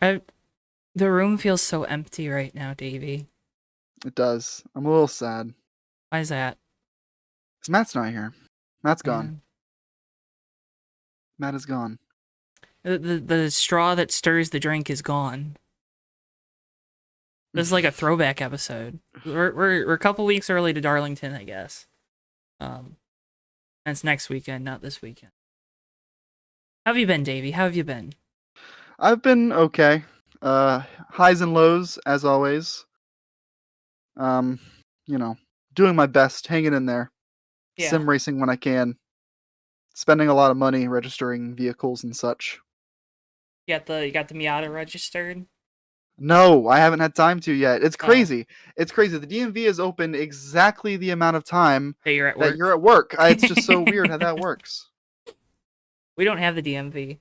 I, the room feels so empty right now, Davey. It does. I'm a little sad. Why is that? 'Cause Matt's not here. Matt's gone. Man. Matt is gone. The straw that stirs the drink is gone. This is like a throwback episode. We're a couple weeks early to Darlington, I guess. And it's next weekend, not this weekend. How have you been, Davey? How have you been? I've been okay. Highs and lows, as always. Um, doing my best, hanging in there. Yeah. Sim racing when I can. Spending a lot of money registering vehicles and such. You got the Miata registered? No, I haven't had time to yet. It's Oh. crazy. It's crazy. The DMV is open exactly the amount of time That you're at that work? you're at work. It's just so weird how that works. We don't have the DMV.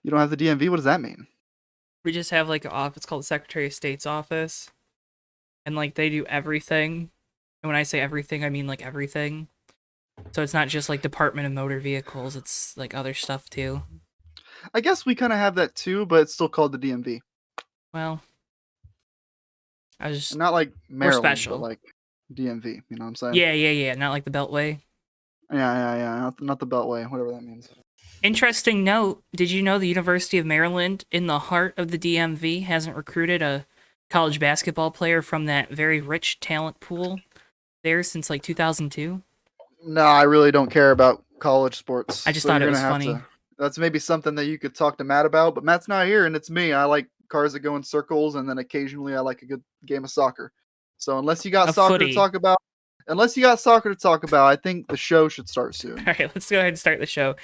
You don't have the DMV? What does that mean? We just have like an office called the Secretary of State's office. And like they do everything. And when I say everything, I mean like everything. So it's not just like Department of Motor Vehicles, it's like other stuff too. I guess we kind of have that too, but it's still called the DMV. Well, I was just, Not like Maryland, special. but like DMV. You know what I'm saying? Yeah. Not like the Beltway. Yeah. Not the Beltway, whatever that means. Interesting note, did you know the University of Maryland, in the heart of the DMV, hasn't recruited a college basketball player from that very rich talent pool there since like 2002? No, I really don't care about college sports. I just thought it was funny. That's maybe something that you could talk to Matt about, but Matt's not here and it's me. I like cars that go in circles, and then occasionally I like a good game of soccer. So unless you got soccer to talk about, I think the show should start soon. All right, let's go ahead and start the show.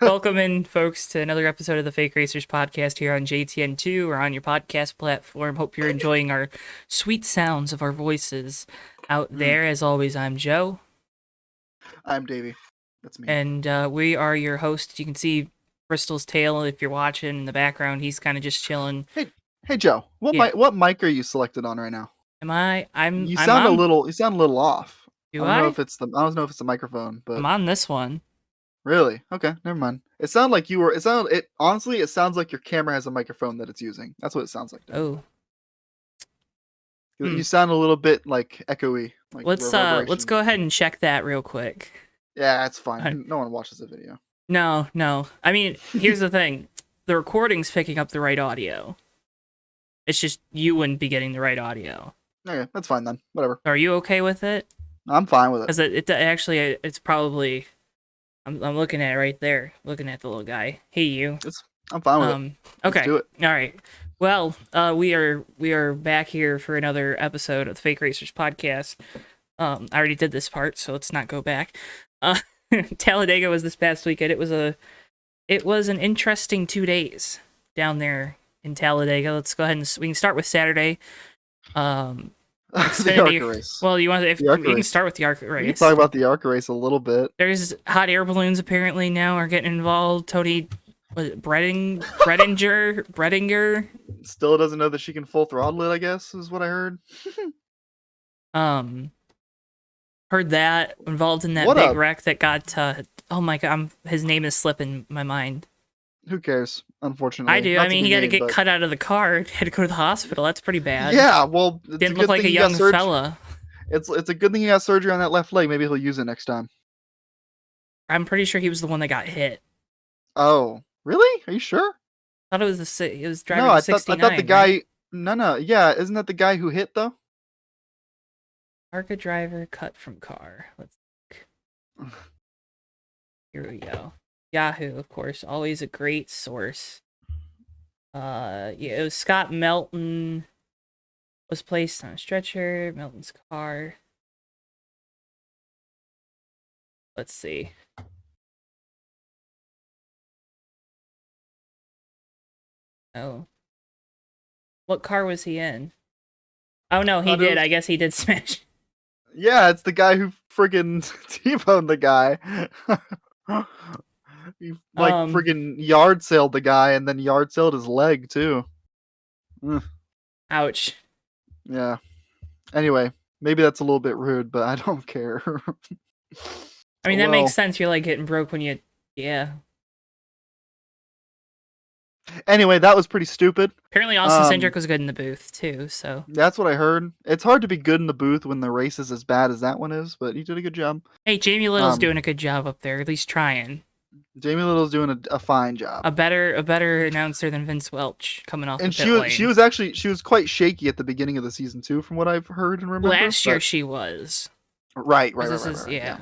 Welcome in, folks, to another episode of the Fake Racers podcast here on JTN2 or on your podcast platform. Hope you're enjoying our sweet sounds of our voices out there. As always, I'm Joe. I'm Davey. That's me. And we are your hosts. You can see Bristol's tail if you're watching in the background. He's kind of just chilling. Hey Joe, what mic are you selected on right now? You sound a little off. Do I don't know if it's the microphone, but I'm on this one. Really? Okay, never mind. It sounds like honestly, it sounds like your camera has a microphone that it's using. That's what it sounds like. Oh. You sound a little bit like echoey. Like let's go ahead and check that real quick. Yeah, it's fine. No one watches the video. No. I mean, here's the thing. The recording's picking up the right audio. It's just you wouldn't be getting the right audio. Okay, that's fine then. Whatever. Are you okay with it? I'm fine with it. Because it's probably... I'm looking at it right there. Looking at the little guy. Hey, you. I'm fine with it. Okay. Let's do it. All right. Well, we are back here for another episode of the Fake Racers podcast. I already did this part, so let's not go back. Talladega was this past weekend. It was an interesting 2 days down there in Talladega. Let's go ahead and we can start with Saturday. The ARCA race. Well, you can start with the ARCA race. We can talk about the ARCA race a little bit. There's hot air balloons apparently now are getting involved. Tony, was it Bredinger? Still doesn't know that she can full throttle it, I guess, is what I heard. Heard that involved in that big wreck that got oh my god, his name is slipping my mind. Who cares? Unfortunately, I do. I mean, he had to get cut out of the car. Had to go to the hospital. That's pretty bad. Yeah, well, didn't look like a young fella. It's a good thing he got surgery on that left leg. Maybe he'll use it next time. I'm pretty sure he was the one that got hit. Oh, really? Are you sure? I thought it was driving the 69. I thought the guy. Right? No. Yeah, isn't that the guy who hit though? ARCA driver cut from car. Let's look. Here we go. Yahoo, of course, always a great source. Yeah, it was Scott Melton was placed on a stretcher. Melton's car. Let's see. Oh. What car was he in? Oh no, he did. I guess he did smash. Yeah, it's the guy who friggin' T-boned the guy. He friggin' yard sailed the guy and then yard sailed his leg too. Ouch. Yeah. Anyway, maybe that's a little bit rude, but I don't care. I mean, that makes sense. You're like getting broke when you... Yeah. Anyway, that was pretty stupid. Apparently, Austin Cindric was good in the booth too. So that's what I heard. It's hard to be good in the booth when the race is as bad as that one is, but he did a good job. Hey, Jamie Little's doing a good job up there, at least trying. Jamie Little's doing a fine job. A better announcer than Vince Welch coming off. And the pit lane. she was quite shaky at the beginning of the season too, from what I've heard and remember. Last year she was. Right. Yeah.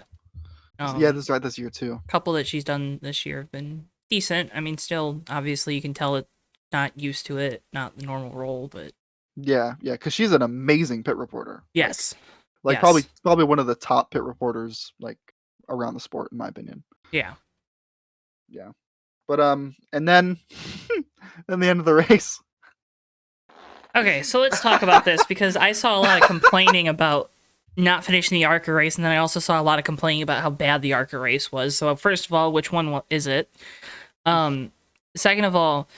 That's right. This year too. A couple that she's done this year have been decent. I mean, still, obviously, you can tell it not used to it, not the normal role, but yeah, because she's an amazing pit reporter. Yes, like yes. probably one of the top pit reporters like around the sport, in my opinion. Yeah. But and then then the end of the race. Okay, so let's talk about this because I saw a lot of complaining about not finishing the ARCA race, and then I also saw a lot of complaining about how bad the ARCA race was. So first of all, which one is it? Second of all,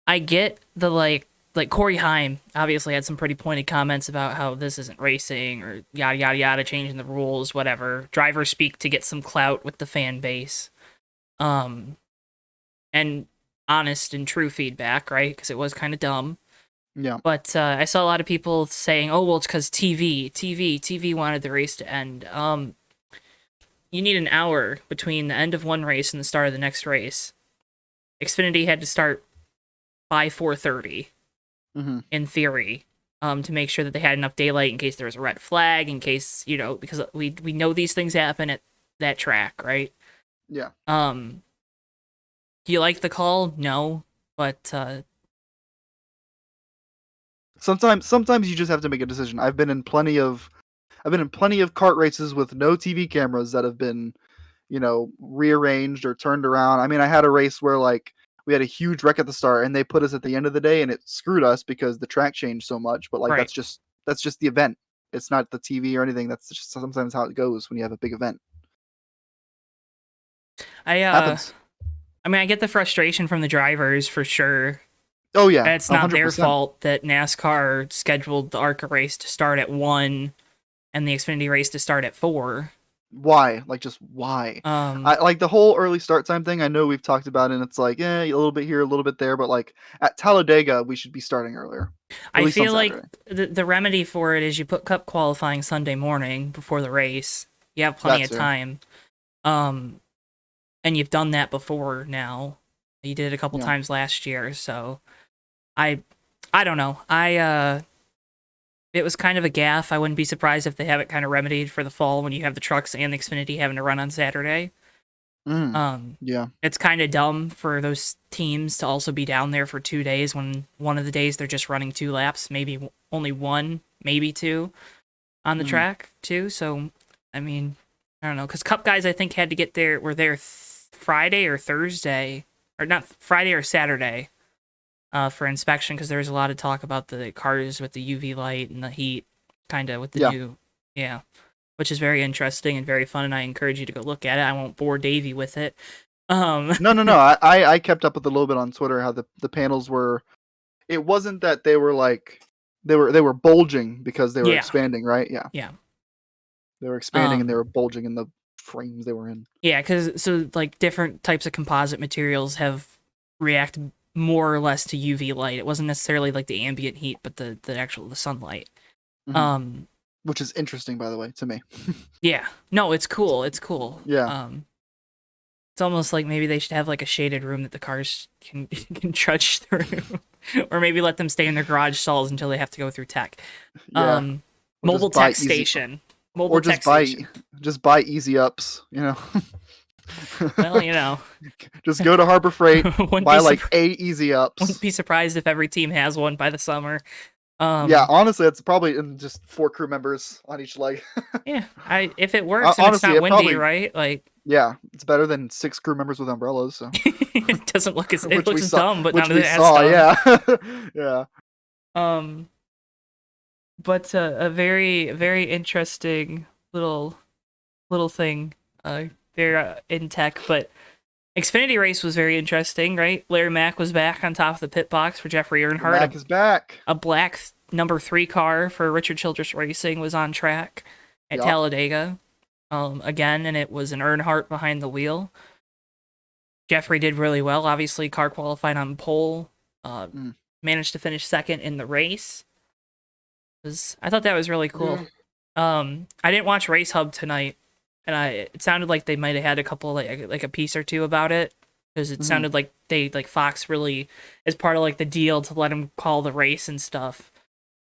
I get the like Corey Haim obviously had some pretty pointed comments about how this isn't racing or yada yada yada, changing the rules, whatever. Drivers speak to get some clout with the fan base. And honest and true feedback, right? Because it was kind of dumb. Yeah. But I saw a lot of people saying, "Oh, well, it's because TV wanted the race to end." You need an hour between the end of one race and the start of the next race. Xfinity had to start by 4:30, in theory, to make sure that they had enough daylight in case there was a red flag, in case because we know these things happen at that track, right? Yeah. Do you like the call? No, but sometimes you just have to make a decision. I've been in plenty of kart races with no TV cameras that have been, rearranged or turned around. I mean, I had a race where like we had a huge wreck at the start and they put us at the end of the day and it screwed us because the track changed so much. But like right. that's just the event. It's not the TV or anything. That's just sometimes how it goes when you have a big event. Happens. I mean, I get the frustration from the drivers for sure. Oh yeah, and it's not 100%. Their fault that NASCAR scheduled the ARCA race to start at 1 and the Xfinity race to start at 4. Why? Like, just why? I like the whole early start time thing. I know we've talked about it, and it's like, a little bit here, a little bit there, but like at Talladega, we should be starting earlier. I feel like the remedy for it is you put Cup qualifying Sunday morning before the race. You have plenty of time. And you've done that before now. You did it a couple times last year, so I don't know. It was kind of a gaffe. I wouldn't be surprised if they have it kind of remedied for the fall when you have the trucks and the Xfinity having to run on Saturday. Yeah. It's kind of dumb for those teams to also be down there for 2 days when one of the days they're just running 2 laps, maybe only 1, maybe 2 on the track too. So, I mean, I don't know, because Cup guys I think had to get there. Were there Friday or Thursday, or not Friday or Saturday, for inspection, because there was a lot of talk about the cars with the UV light and the heat, kind of with the new, which is very interesting and very fun, and I encourage you to go look at it. I won't bore Davey with it. No. I kept up with a little bit on Twitter how the panels were. It wasn't that they were like they were bulging because they were expanding, right? Yeah. They were expanding and they were bulging in the frames they were in. Yeah, because like different types of composite materials have react more or less to UV light. It wasn't necessarily like the ambient heat, but the sunlight. Which is interesting, by the way, to me. Yeah. No, it's cool. It's cool. Yeah. It's almost like maybe they should have like a shaded room that the cars can trudge through, or maybe let them stay in their garage stalls until they have to go through tech. Yeah. Mobile tech station. Or just buy easy ups, Well, just go to Harbor Freight, buy like 8 easy ups. Wouldn't be surprised if every team has one by the summer. Yeah, honestly, it's probably just 4 crew members on each leg. Yeah, if it works and honestly, it's not windy, right? Like, yeah, it's better than 6 crew members with umbrellas. So it doesn't look as it looks dumb, but none of it has dumb. Yeah. But a very, very interesting little thing there in tech. But Xfinity race was very interesting, right? Larry Mack was back on top of the pit box for Jeffrey Earnhardt. Mack is back. A black number 3 car for Richard Childress Racing was on track at Talladega again, and it was an Earnhardt behind the wheel. Jeffrey did really well. Obviously, car qualified on pole. Managed to finish second in the race. I thought that was really cool. I didn't watch Race Hub tonight, and it sounded like they might have had a couple like a piece or two about it, because it sounded like Fox really is part of like the deal to let him call the race and stuff.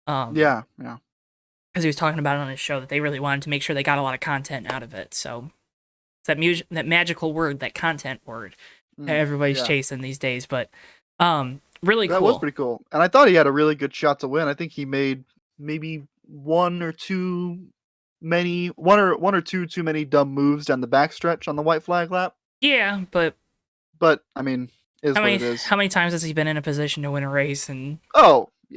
Yeah. Because he was talking about it on his show that they really wanted to make sure they got a lot of content out of it. So it's that magical word, that content word, that everybody's chasing these days. But really cool. That was pretty cool, and I thought he had a really good shot to win. I think he made maybe one or two too many dumb moves down the backstretch on the white flag lap. Yeah, but I mean, what it is. How many times has he been in a position to win a race? And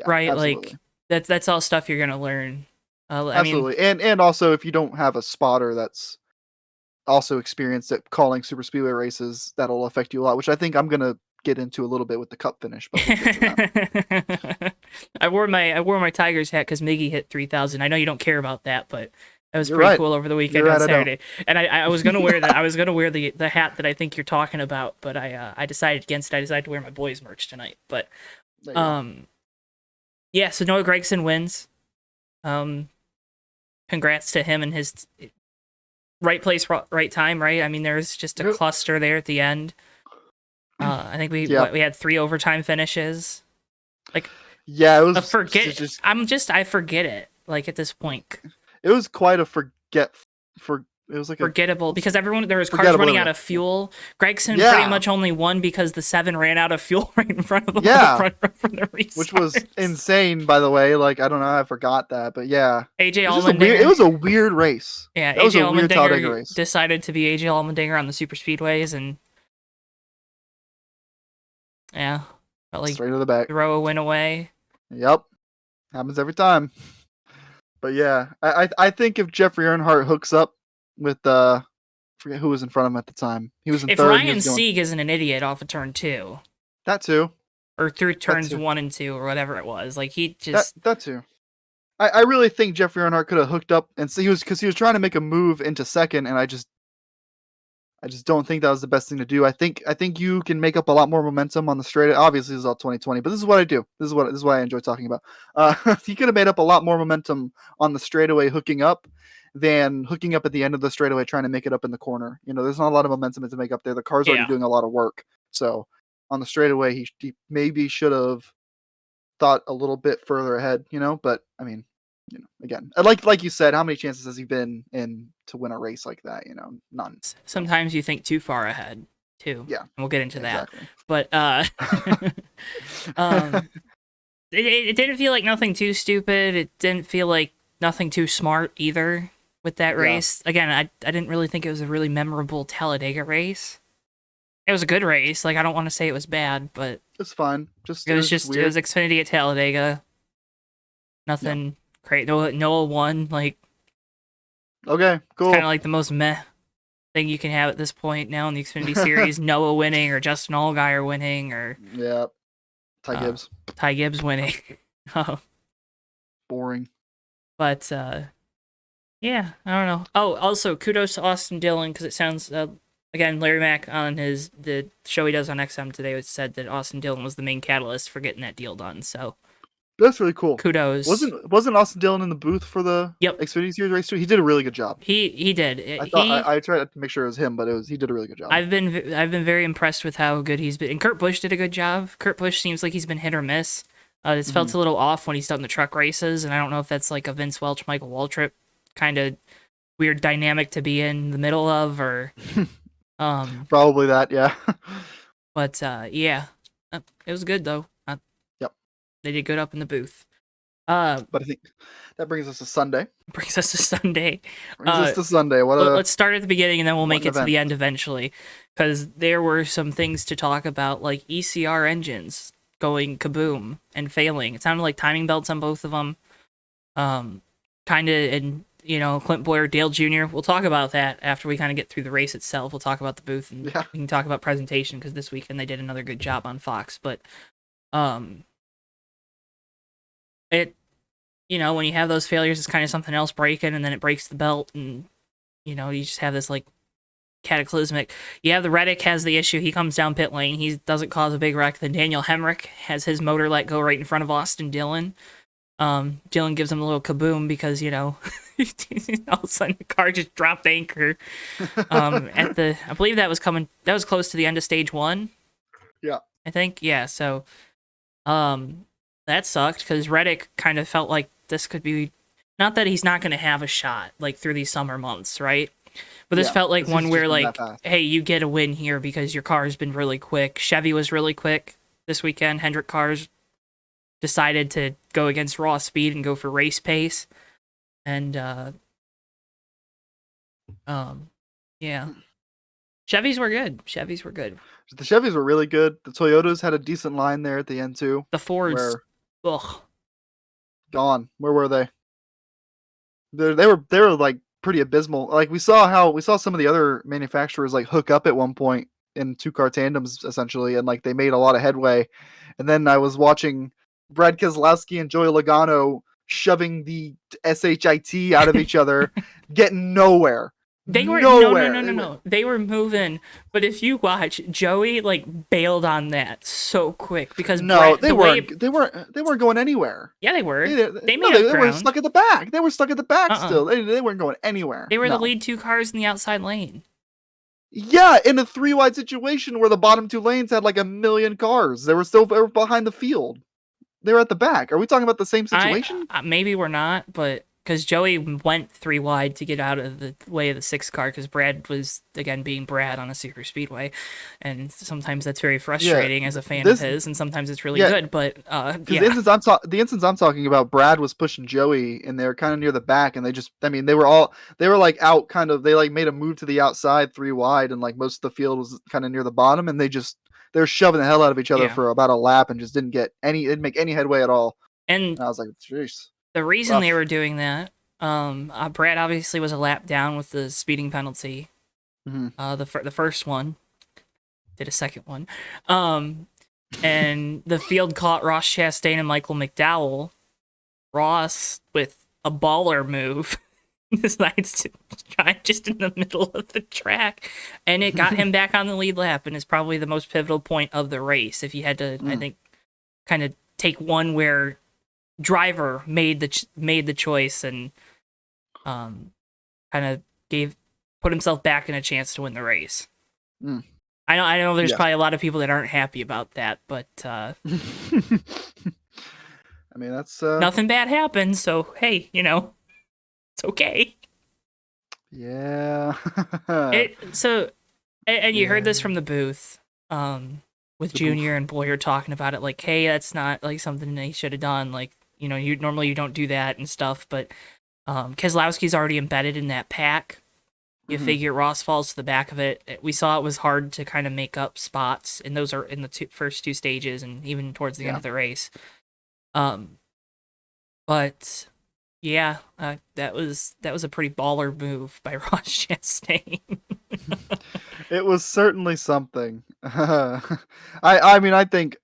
right, absolutely. Like that's all stuff you're gonna learn. Absolutely, and also if you don't have a spotter that's also experienced at calling super speedway races, that'll affect you a lot. Which I think I'm gonna get into a little bit with the cup finish. But we'll get to that. I wore my Tigers hat because Miggy hit 3,000. I know you don't care about that, but that was pretty cool over the weekend on Saturday. And I was gonna wear that. I was gonna wear the hat that I think you're talking about, but I decided against it. I decided to wear my boys merch tonight. But yeah. So Noah Gragson wins. Congrats to him and his right place, right time, right? I mean, there's just a cluster there at the end. I think we had 3 overtime finishes. Like, yeah, it was. I forget it. Like at this point, it was quite a it was like forgettable because there was cars running out of fuel. Gragson pretty much only won because the 7 ran out of fuel right in front of them. From the restarts. Which was insane, by the way. Like, I don't know, I forgot that, but yeah. AJ Allmendinger. It was a weird race. Yeah, that was a weird Talladega race. Decided to be AJ Allmendinger on the super speedways and like straight to the back. Throw a win away. Yep, happens every time. But yeah, I think if Jeffrey Earnhardt hooks up with forget who was in front of him at the time. He was in third. If Ryan Sieg isn't an idiot off of turn 2. That too. Or through turns 1 and 2 or whatever it was. Like he just that too. I really think Jeffrey Earnhardt could have hooked up and he was trying to make a move into second, and I just don't think that was the best thing to do. I think you can make up a lot more momentum on the straight. Obviously, this is all 2020, but this is what I do. This is what I enjoy talking about. He could have made up a lot more momentum on the straightaway hooking up than hooking up at the end of the straightaway trying to make it up in the corner. You know, there's not a lot of momentum to make up there. The car's already doing a lot of work. So on the straightaway, he maybe should have thought a little bit further ahead. You know, but I mean, again, like you said, how many chances has he been in to win a race like that? None. Sometimes you think too far ahead too. Yeah, and we'll get into that. But it didn't feel like nothing too stupid. It didn't feel like nothing too smart either with that race. Again, I didn't really think it was a really memorable Talladega race. It was a good race. Like, I don't want to say it was bad, but it's fine. It was Xfinity at Talladega. Nothing great. Noah won. Like, okay, cool. Kind of like the most meh thing you can have at this point now in the Xfinity series. Noah winning or Justin Allgaier winning or Ty Gibbs. Ty Gibbs winning. Boring. But yeah, I don't know. Oh, also kudos to Austin Dillon because it sounds again, Larry Mack on the show he does on XM today said that Austin Dillon was the main catalyst for getting that deal done. So that's really cool. Kudos. Wasn't Austin Dillon in the booth for the Xfinity Series race too? He did a really good job. He did. I tried to make sure it was him, but he did a really good job. I've been very impressed with how good he's been. And Kurt Busch did a good job. Kurt Busch seems like he's been hit or miss. It's felt a little off when he's done the truck races, and I don't know if that's like a Vince Welch, Michael Waltrip kind of weird dynamic to be in the middle of, or probably that, yeah. But yeah, it was good though. Yep, they did good up in the booth. But I think that brings us to Sunday. Let's start at the beginning and then we'll make it to the end eventually, because there were some things to talk about, like ECR engines going kaboom and failing. It sounded like timing belts on both of them. Kind of, and Clint Boyer, Dale Jr. We'll talk about that after we kind of get through the race itself. We'll talk about the booth and we can talk about presentation because this weekend they did another good job on Fox. But it, when you have those failures, it's kind of something else breaking, and then it breaks the belt, and you just have this like cataclysmic. Yeah, the Reddick has the issue. He comes down pit lane. He doesn't cause a big wreck. Then Daniel Hemrick has his motor let go right in front of Austin Dillon. Dillon gives him a little kaboom because, all of a sudden the car just dropped anchor. I believe that was close to the end of stage 1. Yeah. I think. Yeah, so that sucked because Reddick kind of felt like this could be, not that he's not going to have a shot like through these summer months, right? But this felt like one where like, hey, you get a win here because your car has been really quick. Chevy was really quick this weekend. Hendrick cars decided to go against raw speed and go for race pace. And yeah. Chevys were good. The Chevys were really good. The Toyotas had a decent line there at the end too. The Fords, gone. Where were they? They were like pretty abysmal. Like we saw some of the other manufacturers like hook up at one point in 2-car tandems essentially, and like they made a lot of headway. And then I was watching Brad Keselowski and Joey Logano shoving the SHIT out of each other, getting nowhere. They were no. They were moving, but if you watch, Joey like bailed on that so quick because they weren't going anywhere. Yeah, they were. They were stuck at the back. They were stuck at the back still. They weren't going anywhere. They were the lead 2 cars in the outside lane. Yeah, in a 3-wide situation where the bottom 2 lanes had like a million cars. They were behind the field. They were at the back. Are we talking about the same situation? Maybe we're not, but because Joey went 3 wide to get out of the way of the 6 car because Brad was, again, being Brad on a super speedway. And sometimes that's very frustrating as a fan of his, and sometimes it's really good. But, the instance I'm talking about, Brad was pushing Joey, and they were kind of near the back, and they were like out kind of, they like made a move to the outside 3 wide, and like most of the field was kind of near the bottom, and they're shoving the hell out of each other for about a lap and just didn't make any headway at all. And I was like, jeez. The reason they were doing that, Brad obviously was a lap down with the speeding penalty. Mm-hmm. The first one, did a second one, and the field caught Ross Chastain and Michael McDowell. Ross with a baller move decides to try just in the middle of the track, and it got him back on the lead lap, and is probably the most pivotal point of the race. If you had to, I think, kind of take one where driver made the choice and kind of put himself back in a chance to win the race. I know there's probably a lot of people that aren't happy about that, but I mean, that's nothing bad happened, so hey, it's okay. Yeah. And you heard this from the booth with Junior and Boyer talking about it, like, hey, that's not like something they should have done, like, you normally don't do that and stuff, but Keselowski's already embedded in that pack. You figure Ross falls to the back of it. We saw it was hard to kind of make up spots, and those are in the first 2 stages and even towards the end of the race. But yeah, that was a pretty baller move by Ross Chastain. It was certainly something. I mean, I think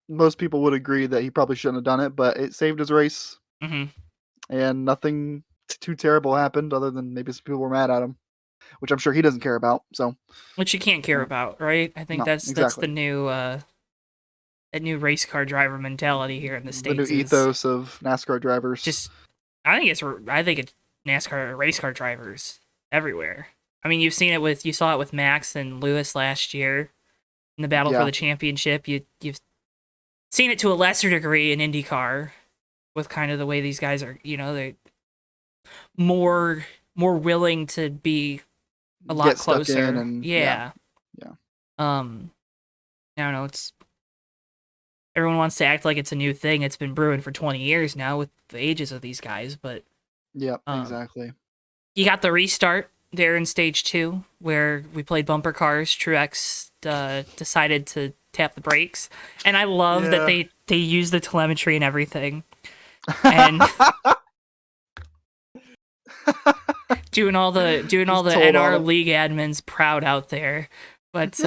most people would agree that he probably shouldn't have done it, but it saved his race. And nothing too terrible happened, other than maybe some people were mad at him, which I'm sure he doesn't care about. So, which you can't care about, right? I think that's the new race car driver mentality here in the States. The new ethos of NASCAR drivers. I think it's NASCAR race car drivers everywhere. I mean, you saw it with Max and Lewis last year in the battle for the championship. You've seen it to a lesser degree in IndyCar with kind of the way these guys are, they're more willing to be a lot closer. I don't know, it's everyone wants to act like it's a new thing. It's been brewing for 20 years now with the ages of these guys, but exactly. You got the restart there in stage 2 where we played bumper cars. Truex decided to tap the brakes, and I love that they use the telemetry and everything, and doing all the NR league admins proud out there, but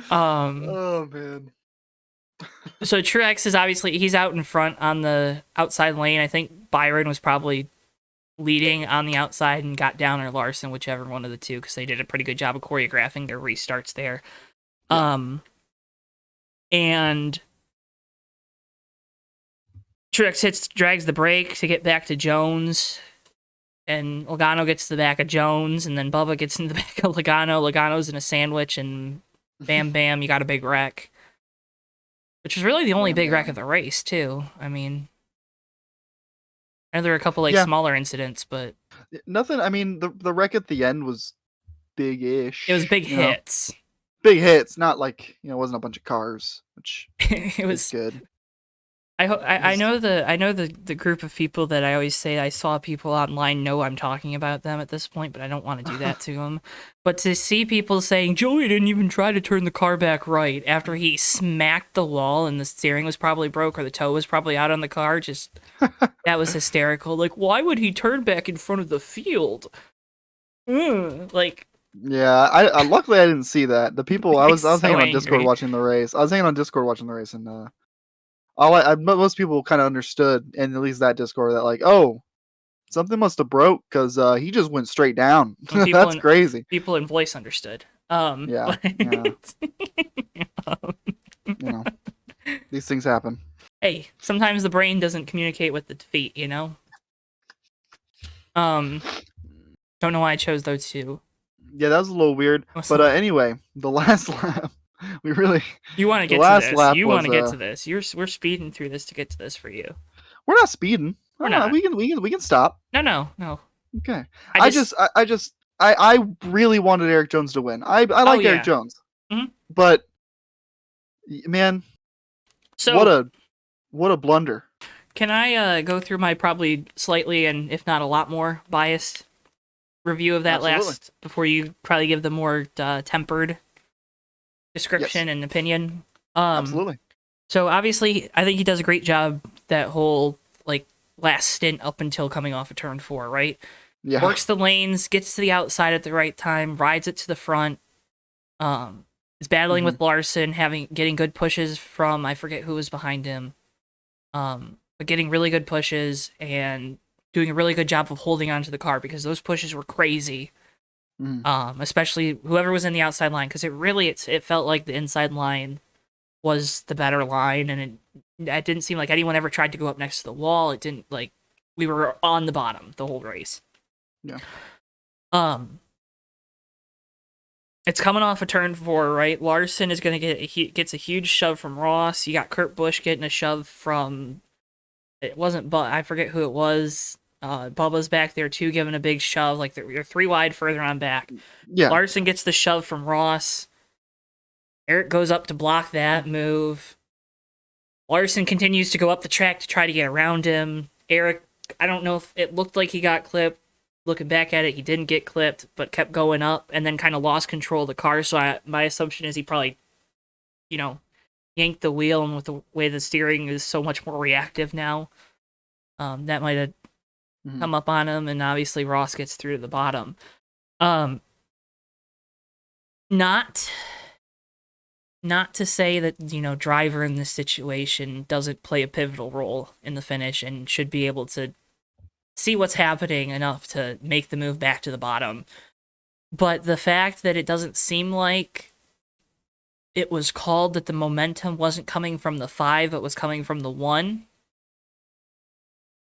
oh man. So Truex is obviously, he's out in front on the outside lane. I think Byron was probably leading on the outside and got down, or Larson, whichever one of the two, because they did a pretty good job of choreographing their restarts there. Yeah. And Truex drags the brake to get back to Jones, and Logano gets to the back of Jones, and then Bubba gets in the back of Logano. Logano's in a sandwich, and bam, you got a big wreck. Which was really the only big wreck of the race, too. I mean, and there were a couple smaller incidents, but nothing. I mean, the wreck at the end was big-ish. It was big hits. Big hits, not like it wasn't a bunch of cars, which it was good. I know the group of people that I always say I saw people online know I'm talking about them at this point, but I don't want to do that to them. But to see people saying Joey didn't even try to turn the car back right after he smacked the wall and the steering was probably broke or the toe was probably out on the car, just that was hysterical. Like, why would he turn back in front of the field? Like, yeah, I luckily I didn't see that. The people I was hanging on Discord watching the race. And most people kind of understood, and at least that Discord, that like, oh, something must have broke because he just went straight down. That's crazy. People in voice understood. Yeah. These things happen. Hey, sometimes the brain doesn't communicate with the feet, Don't know why I chose those two. Yeah, that was a little weird. But anyway, the last lap. You want to get to this. You want to get to this. We're speeding through this to get to this for you. We're not speeding. We're not. We can stop. No. Okay. I really wanted Eric Jones to win. I like Eric Jones. Mm-hmm. But man, so what a blunder. Can I go through my probably slightly and if not a lot more biased review of that last before you probably give the more tempered description and opinion? Absolutely. So obviously, I think he does a great job that whole last stint up until coming off of turn 4, right? Yeah. Works the lanes, gets to the outside at the right time, rides it to the front. Is battling with Larson, getting good pushes from I forget who was behind him. But getting really good pushes and doing a really good job of holding onto the car because those pushes were crazy. Especially whoever was in the outside line, because it felt like the inside line was the better line, and it didn't seem like anyone ever tried to go up next to the wall. It didn't we were on the bottom the whole race. Yeah. It's coming off a turn 4, right? Larson is gonna gets a huge shove from Ross. You got Kurt Busch getting a shove from. It wasn't, but I forget who it was. Bubba's back there too, giving a big shove. Like they're 3 wide further on back. Yeah. Larson gets the shove from Ross. Eric goes up to block that move. Larson continues to go up the track to try to get around him. Eric, I don't know if it looked like he got clipped. Looking back at it, he didn't get clipped, but kept going up and then kind of lost control of the car. So my assumption is he probably, yanked the wheel, and with the way the steering is so much more reactive now, that might have come up on him, and obviously Ross gets through to the bottom. Not to say that, driver in this situation doesn't play a pivotal role in the finish and should be able to see what's happening enough to make the move back to the bottom. But the fact that it doesn't seem like it was called that the momentum wasn't coming from the 5, it was coming from the 1,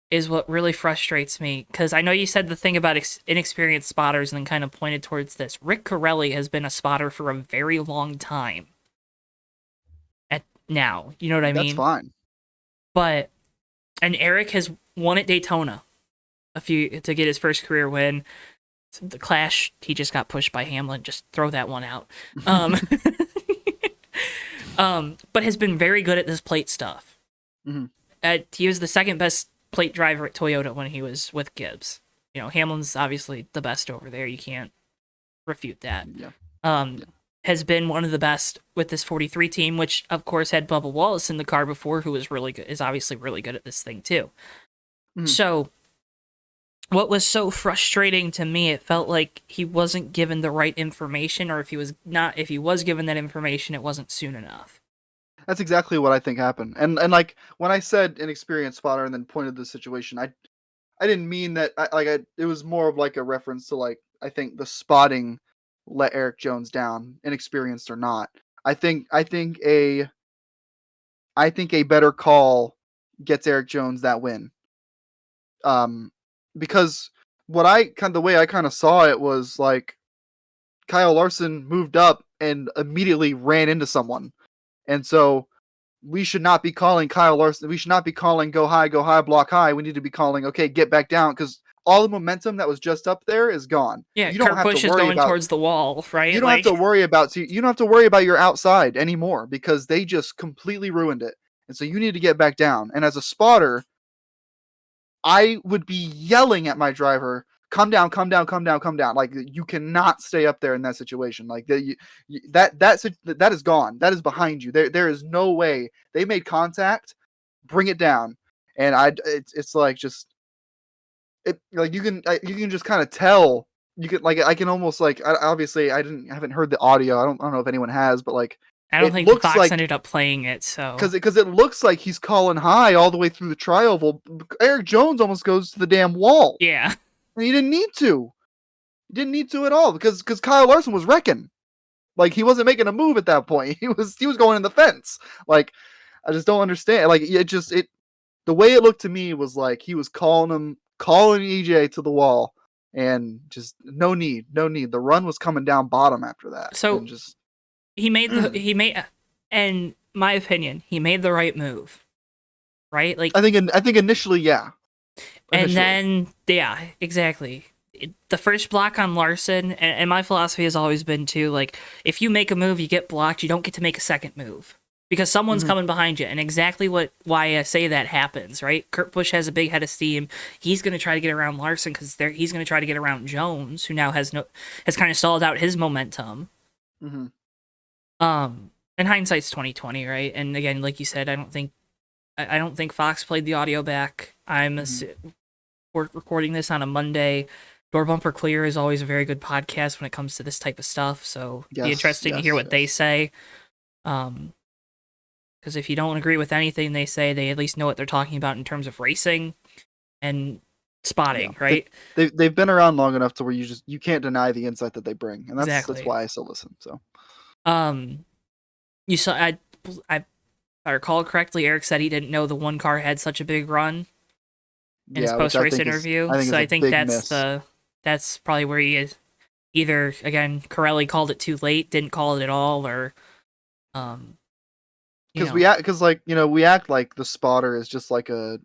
is what really frustrates me. Because I know you said the thing about inexperienced spotters and then kind of pointed towards this. Rick Corelli has been a spotter for a very long time. Now, you know what I mean? That's fine. And Eric has won at Daytona to get his first career win. The Clash, he just got pushed by Hamlin. Just throw that one out. But has been very good at this plate stuff. He was the second best plate driver at Toyota when he was with Gibbs. Hamlin's obviously the best over there. You can't refute that. Yeah. Has been one of the best with this 43 team, which of course had Bubba Wallace in the car before, who was really good, is obviously really good at this thing too. So what was so frustrating to me, it felt like he wasn't given the right information, or if he was given that information, it wasn't soon enough. That's exactly what I think happened. And like when I said inexperienced spotter and then pointed the situation, I didn't mean that. It was more of like a reference to like I think the spotting let Eric Jones down, inexperienced or not. I think a better call gets Eric Jones that win. Because the way I kind of saw it was like Kyle Larson moved up and immediately ran into someone, and so we should not be calling Kyle Larson. We should not be calling go high, block high. We need to be calling okay, get back down, because all the momentum that was just up there is gone. Yeah, You don't Kurt have to Busch is worry going about. towards the wall, right? You don't have to worry about. You don't have to worry about your outside anymore because they just completely ruined it. And so you need to get back down. And as a spotter, I would be yelling at my driver, "Come down, come down, come down, come down!" Like you cannot stay up there in that situation. Like that is gone. That is behind you. There is no way. They made contact. Bring it down. And it's like just it like you can just kind of tell. You can like I can almost like obviously I haven't heard the audio. I don't know if anyone has, but like I don't it think looks Fox like ended up playing it, so because it looks like he's calling high all the way through the tri-oval. Eric Jones almost goes to the damn wall. yeah. And he didn't need to. He didn't need to at all because Kyle Larson was wrecking. Like he wasn't making a move at that point. He was going in the fence. Like I just don't understand. Like the way it looked to me was like he was calling EJ to the wall, and just no need. The run was coming down bottom after that. So and just he made in my opinion, he made the right move, right? Like I think initially, yeah. And then, yeah, exactly. The first block on Larson, and my philosophy has always been too, like, if you make a move, you get blocked, you don't get to make a second move. Because someone's coming behind you, and exactly why I say that happens, right? Kurt Busch has a big head of steam. He's going to try to get around Larson, because he's going to try to get around Jones, who now has kind of stalled out his momentum. Mm-hmm. And hindsight's 20/20, right? And again, like you said, I don't think Fox played the audio back. We're recording this on a Monday. Door Bumper Clear is always a very good podcast when it comes to this type of stuff. So it'd be interesting to hear what they say. Because if you don't agree with anything they say, they at least know what they're talking about in terms of racing and spotting, right? They've been around long enough to where you can't deny the insight that they bring, and that's why I still listen. So, you saw if I recall correctly, Eric said he didn't know the one car had such a big run in his post-race interview. I think that's probably where he is. Either, again, Corelli called it too late, didn't call it at all, or because we act like the spotter is just like a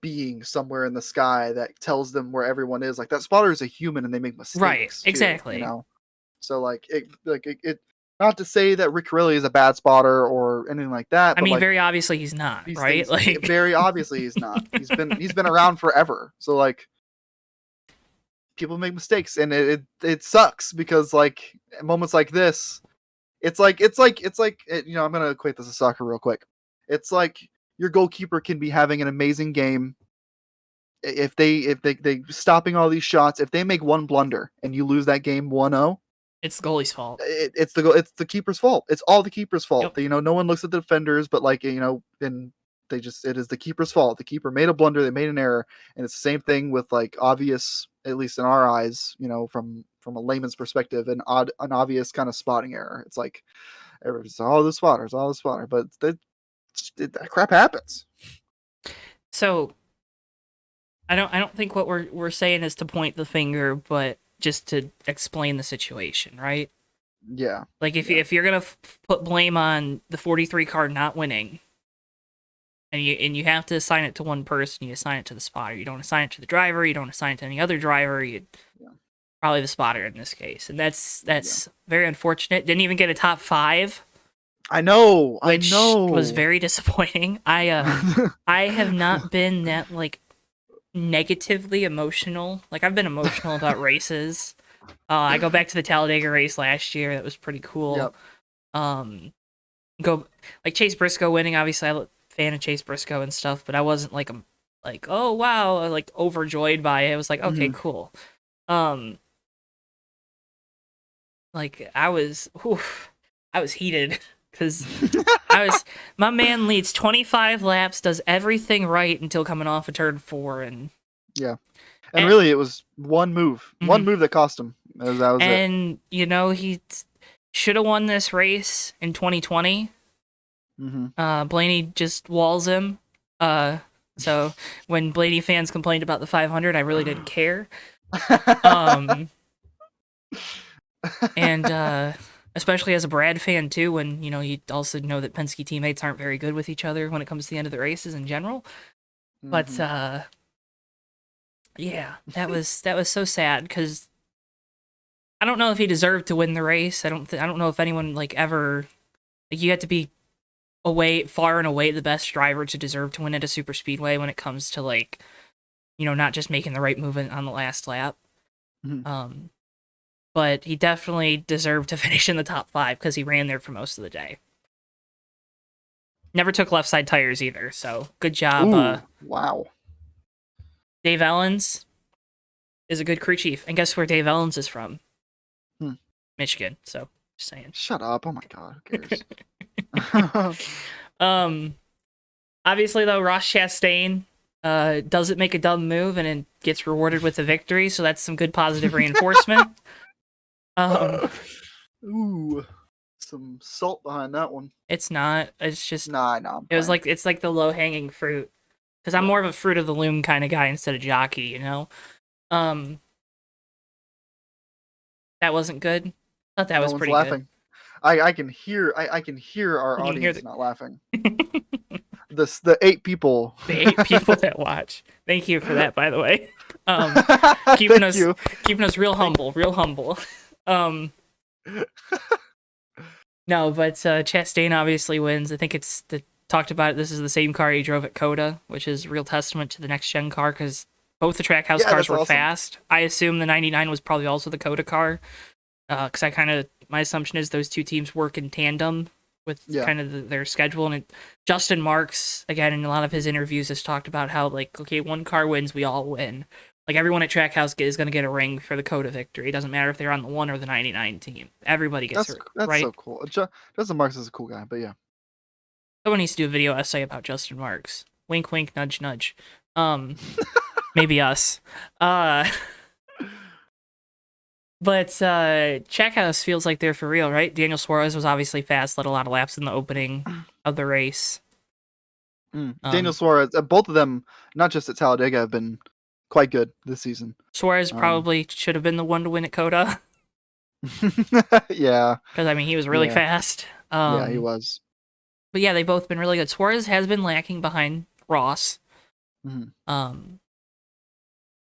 being somewhere in the sky that tells them where everyone is. Like that spotter is a human and they make mistakes. Right, exactly. Too, so it not to say that Rick Corelli is a bad spotter or anything like that. I mean, very obviously he's not, right? Very obviously he's not. He's been around forever. So like people make mistakes, and it sucks because like moments like this, it's like I'm gonna equate this to soccer real quick. It's like your goalkeeper can be having an amazing game. If they stopping all these shots, if they make one blunder and you lose that game 1-0, it's the goalie's fault. It's the keeper's fault. It's all the keeper's fault. Yep. No one looks at the defenders, but and it is the keeper's fault. The keeper made a blunder, they made an error, and it's the same thing with like obvious, at least in our eyes, from a layman's perspective, an obvious kind of spotting error. It's like everybody's all the spotter, but that crap happens. So I don't think what we're saying is to point the finger, but just to explain the situation, right? Yeah. Like if you're gonna put blame on the 43 car not winning, and you have to assign it to one person, you assign it to the spotter. You don't assign it to the driver. You don't assign it to any other driver. Probably the spotter in this case, and that's very unfortunate. Didn't even get a top 5. I know. Which was very disappointing. I have not been that like negatively emotional. Like I've been emotional about races. I go back to the Talladega race last year. That was pretty cool. Yep. Go like Chase Briscoe winning. Obviously, I'm a fan of Chase Briscoe and stuff, but I wasn't like oh wow, like overjoyed by it. It was like okay, cool. Like I was heated because my man leads 25 laps, does everything right until coming off of turn 4, and Yeah. And really, it was one move that cost him. That was it. And he should have won this race in 2020. Blaney just walls him. So when Blaney fans complained about the 500, I really didn't care. And especially as a Brad fan too, when you also know that Penske teammates aren't very good with each other when it comes to the end of the races in general. But yeah, that was so sad because I don't know if he deserved to win the race. I don't know if anyone ever. You have to be far and away the best driver to deserve to win at a super speedway when it comes to not just making the right move on the last lap. But he definitely deserved to finish in the top 5 because he ran there for most of the day. Never took left side tires either, so good job. Ooh, wow. Dave Ellens is a good crew chief, and guess where Dave Ellens is from? Michigan. So just saying. Shut up! Oh my god, who cares? Obviously though, Ross Chastain doesn't make a dumb move and it gets rewarded with a victory, so that's some good positive reinforcement. Ooh, some salt behind that one. It's not. It's just no. It's like the low hanging fruit, because I'm more of a fruit of the loom kind of guy instead of jockey. That wasn't good. I thought that was pretty laughing. Good. I can hear our audience not laughing. The 8 people. The 8 people that watch. Thank you for that, by the way. Keeping us real humble. No, but Chastain obviously wins. I think talked about it. This is the same car he drove at Coda, which is a real testament to the next gen car because both the Trackhouse cars were fast. I assume the 99 was probably also the Coda car, because my assumption is those two teams work in tandem with kind of their schedule. And Justin Marks, again, in a lot of his interviews, has talked about how okay, one car wins, we all win. Everyone at Trackhouse is going to get a ring for the Coda victory. It doesn't matter if they're on the 1 or the 99 team. Everybody gets it, right? That's so cool. Justin Marks is a cool guy, but yeah. Someone needs to do a video essay about Justin Marks. Wink, wink, nudge, nudge. Maybe us. But Trackhouse feels like they're for real, right? Daniel Suarez was obviously fast, led a lot of laps in the opening of the race. Daniel Suarez, both of them, not just at Talladega, have been quite good this season. Suarez probably should have been the one to win at Coda. Yeah. Because, he was really fast. Yeah, he was. But yeah, they've both been really good. Suarez has been lacking behind Ross.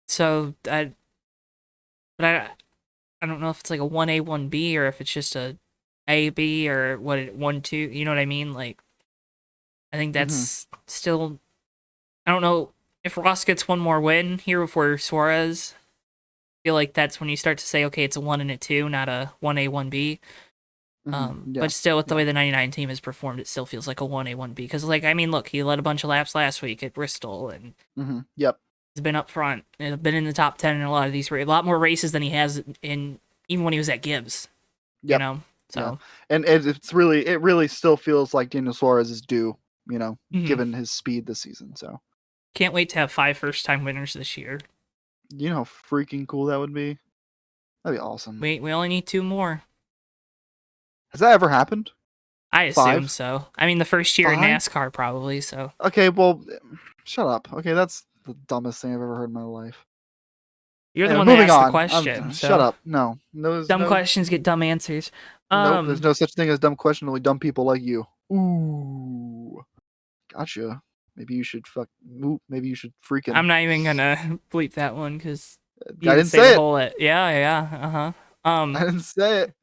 So, I don't know if it's like a 1A, 1B, or if it's just a A-B, or 1-2, you know what I mean? I think that's still... I don't know if Ross gets one more win here before Suarez. I feel like that's when you start to say, okay, it's a 1 and a 2, not a 1A, 1B. But still, with the way the 99 team has performed, it still feels like a 1A, 1B. Because, look, he led a bunch of laps last week at Bristol, and he's been up front, and been in the top 10 in a lot of these races. A lot more races than he has in even when he was at Gibbs. So, and it really still feels like Daniel Suarez is due. Given his speed this season. So can't wait to have 5 first-time winners this year. You know how freaking cool that would be? That'd be awesome. We only need 2 more. Has that ever happened? I assume so. The first year in NASCAR, probably, so. Okay, well, shut up. Okay, that's the dumbest thing I've ever heard in my life. You're the one that asked the question. So. Shut up. No. Dumb questions get dumb answers. Nope, there's no such thing as dumb question, only dumb people like you. Ooh. Gotcha. Maybe you should freaking... I'm not even gonna bleep that one, because I didn't say it. Yeah, I didn't say it.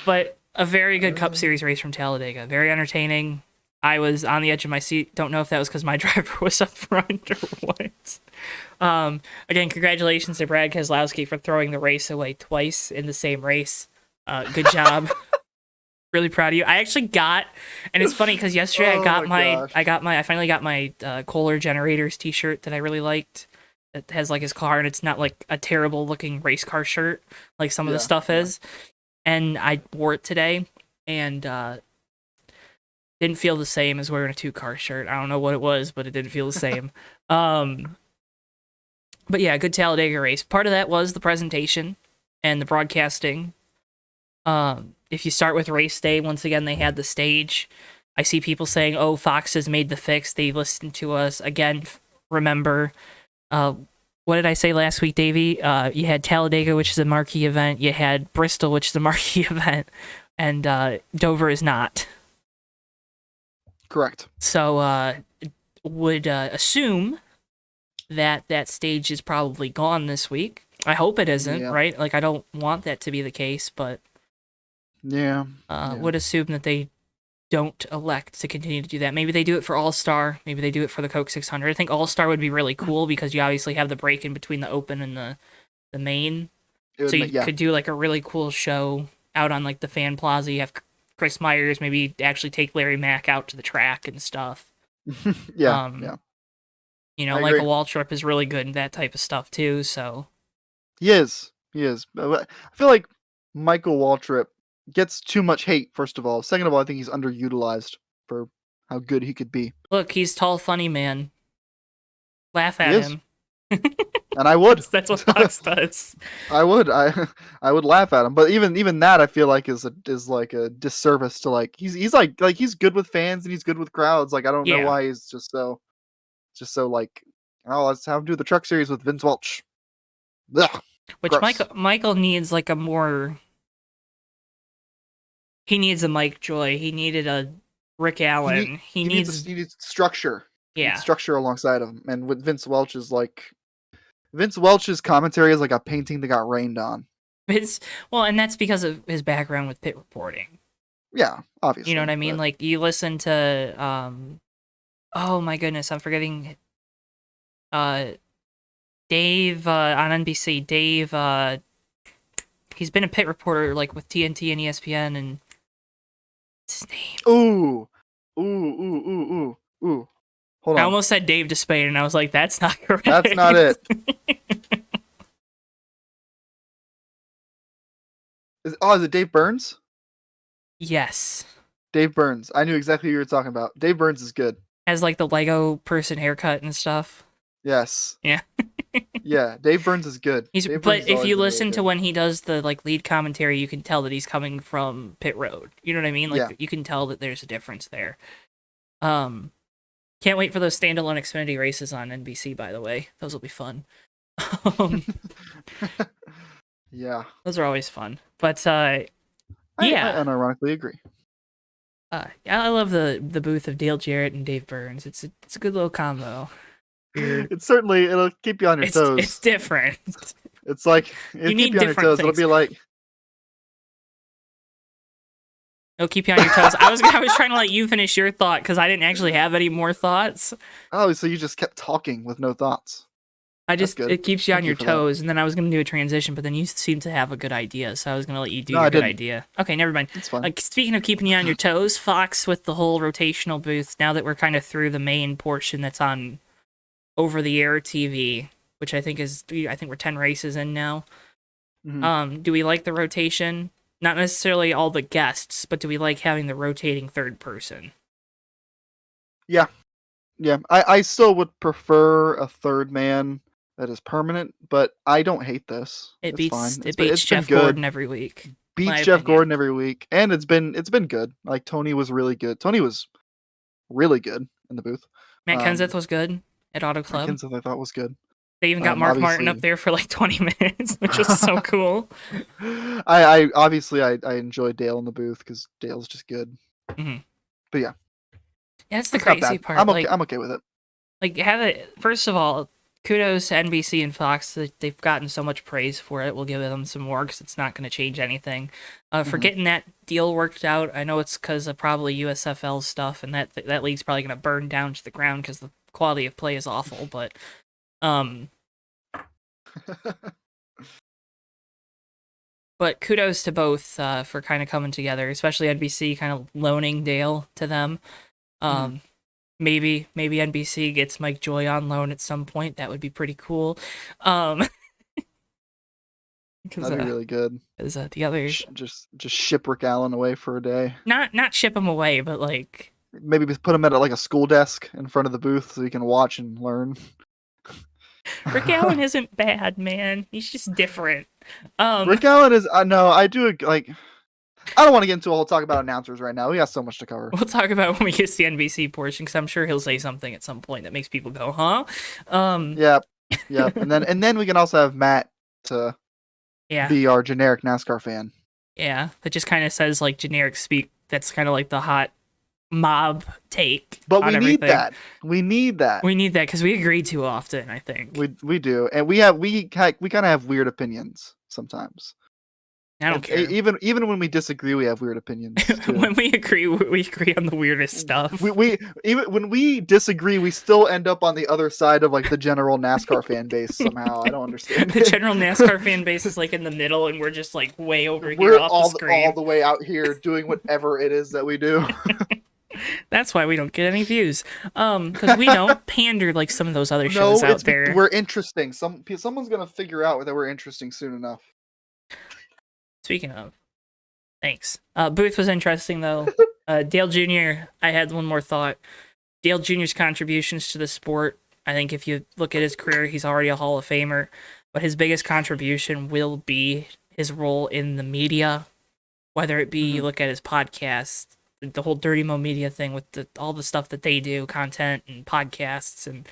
But a very good Cup Series race from Talladega. Very entertaining. I was on the edge of my seat. Don't know if that was because my driver was up front or what. Again, congratulations to Brad Keselowski for throwing the race away twice in the same race. Good job. Really proud of you. I actually and it's funny because yesterday I finally got my Kohler Generators t-shirt that I really liked. It has his car, and it's not a terrible looking race car shirt like some of the stuff is. And I wore it today, and didn't feel the same as wearing a 2-car shirt. I don't know what it was, but it didn't feel the same. But yeah, good Talladega race. Part of that was the presentation and the broadcasting. If you start with race day, once again, they had the stage. I see people saying, oh, Fox has made the fix. They listened to us. Again, remember, what did I say last week, Davey? You had Talladega, which is a marquee event. You had Bristol, which is a marquee event. And Dover is not. Correct. So would assume that that stage is probably gone this week. I hope it isn't, right? Like, I don't want that to be the case, but would assume that they don't elect to continue to do that. Maybe they do it for All-Star. Maybe they do it for the Coke 600. I think All-Star would be really cool because you obviously have the break in between the Open and the main. So you could do like a really cool show out on like the Fan Plaza. You have Chris Myers, maybe actually take Larry Mack out to the track and stuff. Yeah. You know, Michael Waltrip is really good in that type of stuff too, so. He is. I feel like Michael Waltrip gets too much hate, first of all. Second of all, I think he's underutilized for how good he could be. Look, he's tall, funny man. Laugh at him. And I would. That's what Fox does. I would laugh at him. But even that, I feel like is like a disservice to like he's like he's good with fans and he's good with crowds. Like I don't know why he's just so like, oh, let's have him do the Truck Series with Vince Welch. Ugh, which gross. Michael needs like a more. He needs a Mike Joy. He needed a Rick Allen. He needs structure. Yeah, he needs structure alongside him. And with Vince Welch's commentary is like a painting that got rained on. And that's because of his background with pit reporting. Yeah, obviously. You know what I mean? But... like you listen to oh my goodness, I'm forgetting Dave on NBC. Dave he's been a pit reporter like with TNT and ESPN and what's his name? Ooh. Hold on. I almost said Dave Despain and I was like, that's not correct. That's not it. Is it Dave Burns? Yes. Dave Burns. I knew exactly what you were talking about. Dave Burns is good. Has like the Lego person haircut and stuff. Yes. Yeah. Yeah, Dave Burns is good. But if you listen to when he does the like lead commentary, you can tell that he's coming from pit road. You know what I mean? Like you can tell that there's a difference there. Can't wait for those standalone Xfinity races on NBC, by the way. Those will be fun. Yeah. Those are always fun. But I unironically agree. I love the booth of Dale Jarrett and Dave Burns. It's a good little combo. It'll keep you on your toes. It's different. It's like it'll keep you on your toes. Things. It'll be like it'll keep you on your toes. I was trying to let you finish your thought because I didn't actually have any more thoughts. Oh, so you just kept talking with no thoughts. It keeps you on your toes, and then I was going to do a transition, but then you seem to have a good idea, so I was going to let you do your good idea. Okay, never mind. It's fine. Speaking of keeping you on your toes, Fox with the whole rotational booth, now that we're kind of through the main portion that's on over-the-air TV, which I think we're 10 races in now. Mm-hmm. Do we like the rotation? Not necessarily all the guests, but do we like having the rotating third person? Yeah. I still would prefer a third man that is permanent, but I don't hate this. It beats Jeff Gordon every week. Gordon every week, and it's been good. Like Tony was really good. Tony was really good in the booth. Matt Kenseth was good at Auto Club. Matt Kenseth I thought was good. They even got Mark Martin up there for like 20 minutes, which is so cool. I enjoy Dale in the booth because Dale's just good. Mm-hmm. But yeah, that's the crazy part. I'm okay with it. Like, first of all, kudos to NBC and Fox that they've gotten so much praise for it. We'll give them some more because it's not going to change anything. For getting that deal worked out, I know it's because of probably USFL stuff, and that league's probably going to burn down to the ground because the quality of play is awful. But, but kudos to both for kind of coming together, especially NBC kind of loaning Dale to them. Maybe NBC gets Mike Joy on loan at some point. That would be pretty cool. That'd be really good. The other just ship Rick Allen away for a day. Not ship him away, but like maybe put him at like a school desk in front of the booth so he can watch and learn. Rick Allen isn't bad, man. He's just different. Rick Allen is. No, I do like. I don't want to get into a whole talk about announcers right now. We got so much to cover. We'll talk about when we get to the NBC portion, because I'm sure he'll say something at some point that makes people go, "Huh?" Yep. And then we can also have Matt to be our generic NASCAR fan. Yeah, that just kind of says like generic speak. That's kind of like the hot mob take. But we need everything. that. We need that. We need that because we agree too often, I think. We do, and we kind of have weird opinions sometimes. I don't care. Even when we disagree, we have weird opinions. When we agree on the weirdest stuff. We even when we disagree, we still end up on the other side of like the general NASCAR fan base somehow. I don't understand. The general NASCAR fan base is like in the middle, and we're just like way over here off the screen. All the way out here doing whatever it is that we do. That's why we don't get any views. Because we don't pander like some of those other shows out there. We're interesting. Someone's gonna figure out that we're interesting soon enough. Speaking of, thanks. Booth was interesting though. Dale Jr. I had one more thought. Dale Jr.'s contributions to the sport. I think if you look at his career, he's already a Hall of Famer. But his biggest contribution will be his role in the media, whether it be you look at his podcast, the whole Dirty Mo Media thing with all the stuff that they do, content and podcasts,